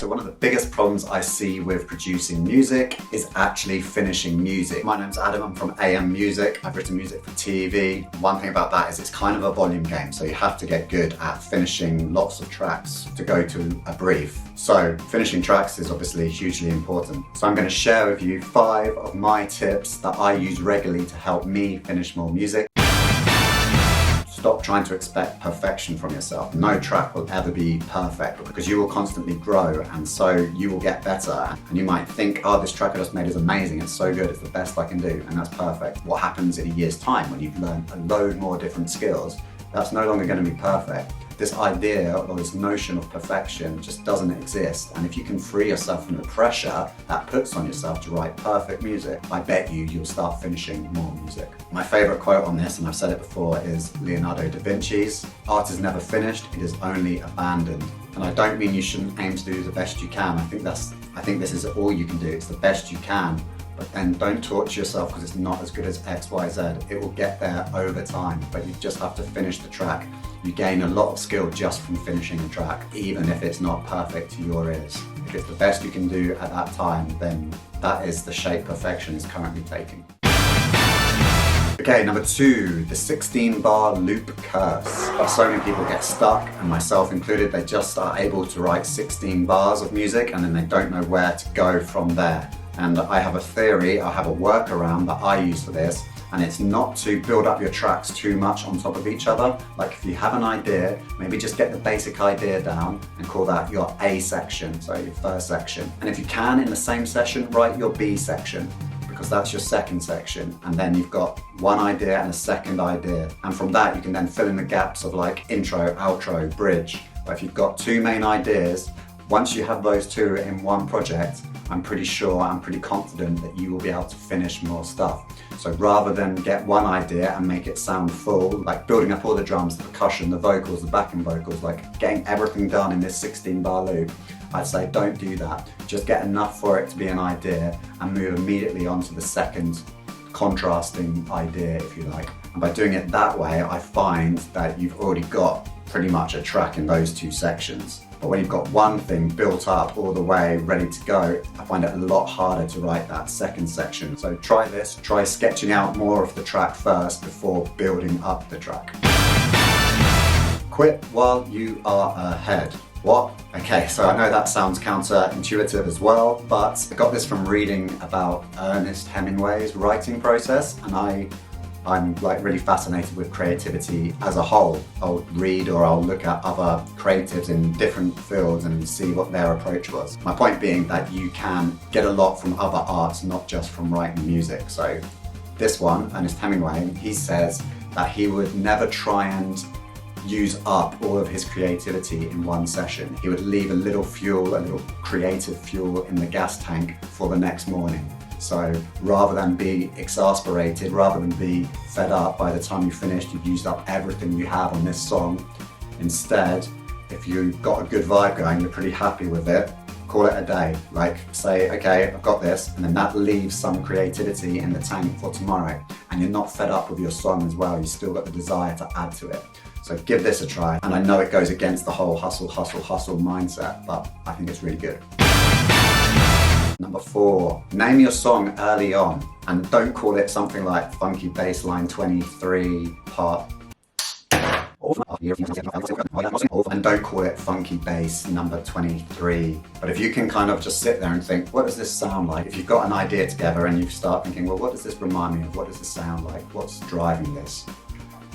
So one of the biggest problems I see with producing music is actually finishing music. My name's Adam, I'm from AM Music. I've written music for TV. One thing about that is it's kind of a volume game, so you have to get good at finishing lots of tracks to go to a brief. So finishing tracks is obviously hugely important. So I'm going to share with you 5 of my tips that I use regularly to help me finish more music. Stop trying to expect perfection from yourself. No track will ever be perfect because you will constantly grow, and so you will get better. And you might think, oh, this track I just made is amazing, it's so good, it's the best I can do, and that's perfect. What happens in a year's time when you've learned a load more different skills, that's no longer going to be perfect. This idea or this notion of perfection just doesn't exist, and if you can free yourself from the pressure that puts on yourself to write perfect music, I bet you'll start finishing more music. My favourite quote on this, and I've said it before, is Leonardo da Vinci's: "Art is never finished, it is only abandoned." And I don't mean you shouldn't aim to do the best you can. I think this is all you can do. It's the best you can. But then don't torture yourself because it's not as good as X, Y, Z. It will get there over time, but you just have to finish the track. You gain a lot of skill just from finishing a track, even if it's not perfect to your ears. If it's the best you can do at that time, then that is the shape perfection is currently taking. Okay, number 2, the 16-bar loop curse. So many people get stuck, and myself included. They just are able to write 16 bars of music and then they don't know where to go from there. And I have a theory, I have a workaround that I use for this, and it's not to build up your tracks too much on top of each other. Like if you have an idea, maybe just get the basic idea down and call that your A section, so your first section. And if you can, in the same session, write your B section, because that's your second section. And then you've got one idea and a second idea. And from that, you can then fill in the gaps of like intro, outro, bridge. But if you've got 2 main ideas, once you have those 2 in one project, I'm pretty confident that you will be able to finish more stuff. So rather than get one idea and make it sound full, like building up all the drums, the percussion, the vocals, the backing vocals, like getting everything done in this 16-bar loop, I'd say don't do that. Just get enough for it to be an idea and move immediately onto the second contrasting idea, if you like. And by doing it that way, I find that you've already got pretty much a track in those 2 sections. But when you've got one thing built up all the way, ready to go, I find it a lot harder to write that second section. So try this, try sketching out more of the track first before building up the track. Quit while you are ahead. What? Okay, so I know that sounds counterintuitive as well, but I got this from reading about Ernest Hemingway's writing process, and I'm like really fascinated with creativity as a whole. I'll read or I'll look at other creatives in different fields and see what their approach was. My point being that you can get a lot from other arts, not just from writing music. So this one, Ernest Hemingway, he says that he would never try and use up all of his creativity in one session. He would leave a little fuel, a little creative fuel in the gas tank for the next morning. So rather than be exasperated, rather than be fed up by the time you finished, you've used up everything you have on this song. Instead, if you've got a good vibe going, you're pretty happy with it, call it a day. Like say, okay, I've got this, and then that leaves some creativity in the tank for tomorrow. And you're not fed up with your song as well, you still got the desire to add to it. So give this a try. And I know it goes against the whole hustle, hustle, hustle mindset, but I think it's really good. Number 4, name your song early on, and don't call it something like Funky Bassline 23 part, and don't call it Funky Bass number 23. But if you can kind of just sit there and think, what does this sound like? If you've got an idea together and you start thinking, well, what does this remind me of? What does this sound like? What's driving this?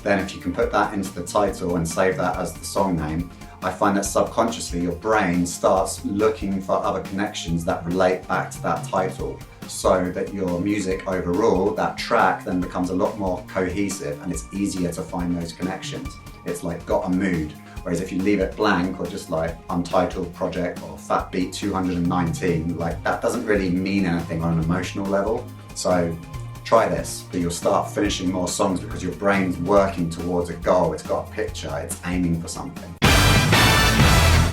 Then if you can put that into the title and save that as the song name, I find that subconsciously your brain starts looking for other connections that relate back to that title, so that your music overall, that track, then becomes a lot more cohesive and it's easier to find those connections. It's like got a mood. Whereas if you leave it blank or just like Untitled Project or Fat Beat 219, like that doesn't really mean anything on an emotional level. So try this. You'll start finishing more songs because your brain's working towards a goal. It's got a picture, it's aiming for something.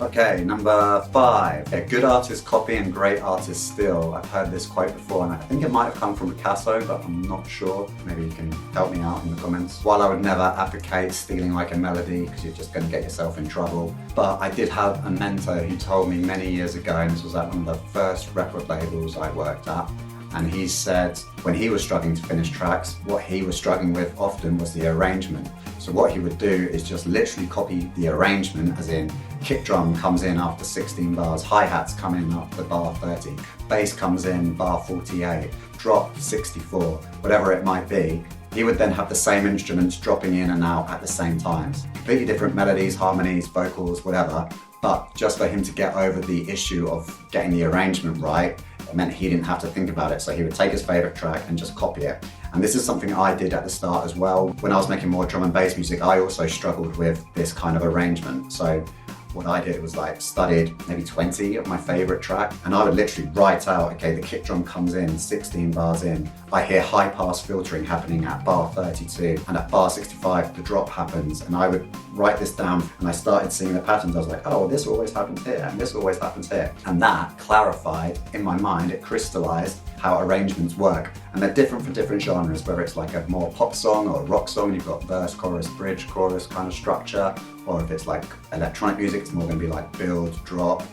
Okay, number 5. Yeah, good artists copy and great artists steal. I've heard this quote before, and I think it might have come from Picasso, but I'm not sure. Maybe you can help me out in the comments. While I would never advocate stealing like a melody, because you're just going to get yourself in trouble, but I did have a mentor who told me many years ago, and this was at one of the first record labels I worked at, and he said when he was struggling to finish tracks, what he was struggling with often was the arrangement. So what he would do is just literally copy the arrangement, as in kick drum comes in after 16 bars, hi-hats come in after bar 30, bass comes in bar 48, drop 64, whatever it might be. He would then have the same instruments dropping in and out at the same times. Completely different melodies, harmonies, vocals, whatever, but just for him to get over the issue of getting the arrangement right, it meant he didn't have to think about it. So he would take his favorite track and just copy it. And this is something I did at the start as well. When I was making more drum and bass music, I also struggled with this kind of arrangement. So what I did was like studied maybe 20 of my favorite track, and I would literally write out, okay, the kick drum comes in 16 bars in, I hear high pass filtering happening at bar 32, and at bar 65 the drop happens, and I would write this down, and I started seeing the patterns. I was like, oh, well, this always happens here and this always happens here, and that clarified in my mind, it crystallized how arrangements work. And they're different for different genres, whether it's like a more pop song or a rock song, you've got verse, chorus, bridge, chorus kind of structure, or if it's like electronic music, it's more going to be like build, drop,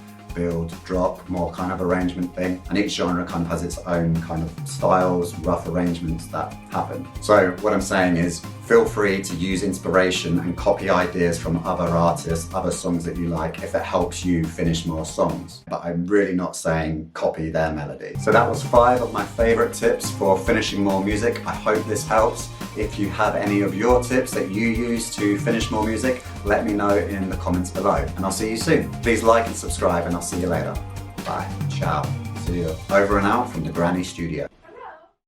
more kind of arrangement thing. And each genre kind of has its own kind of styles, rough arrangements that happen. So what I'm saying is, feel free to use inspiration and copy ideas from other artists, other songs that you like, if it helps you finish more songs. But I'm really not saying copy their melody. So that was 5 of my favorite tips for finishing more music. I hope this helps. If you have any of your tips that you use to finish more music, let me know in the comments below. And I'll see you soon. Please like and subscribe, and I'll see you later. Bye. Ciao. See you. Over and out from the Granny Studio.